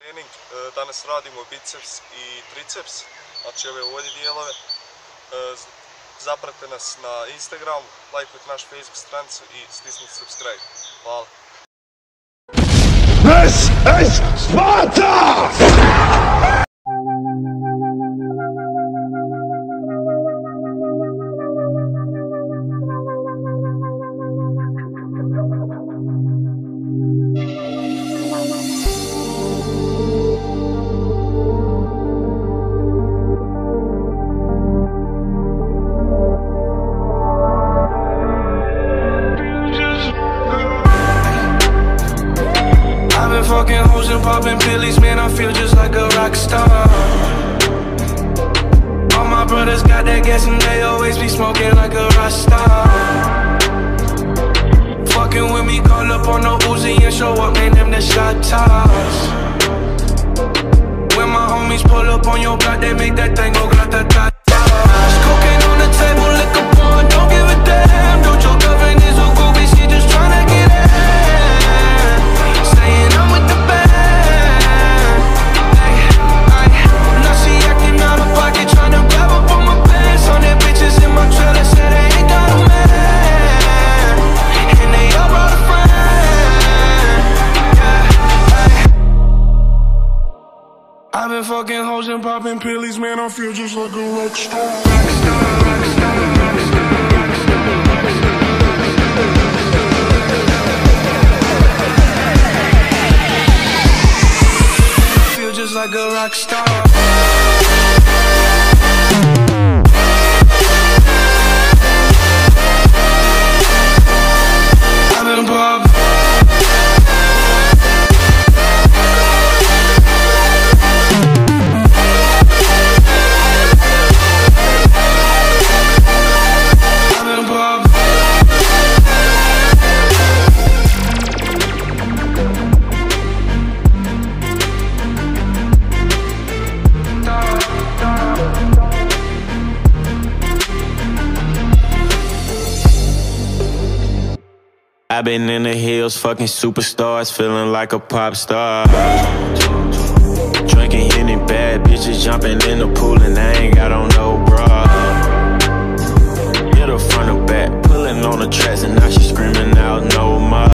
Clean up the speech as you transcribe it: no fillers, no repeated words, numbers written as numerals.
trening. Danas radimo biceps i triceps, znači ove ovdje dijelove. Zapratite nas na Instagram, lajkujte naš Facebook stranicu i stisnite subscribe. Hvala. This is Sparta! Fucking hoes and popping pillies, man, I feel just like a rock star. All my brothers got that gas and they always be smoking like a rock star. Fucking with me, call up on the Uzi and show up, man, them the shot toss. When my homies pull up on your block, they make that thing go grata-ta-ta. Cocaine on the table, liquor porn, don't give a damn. Don't your girlfriend is a groupie, she just tryna get in. Staying up with the band. Now she acting out of pocket, tryna grab up on my pants. On that bitches in my trailer, said they ain't got a man, and they all brought a friend. I've been fucking hoes and popping pillies, man, I feel just like a rock star. Rock star, rock star, rock star, rock star, rock star. Just like a rock star. I've been popped. I've been popped. I've been in the hills, fucking superstars, feeling like a pop star. Drinking Henny, bad bitches jumping in the pool, and I ain't got on no bra. Hit her front or back, pulling on the tracks, and now she screaming out no more.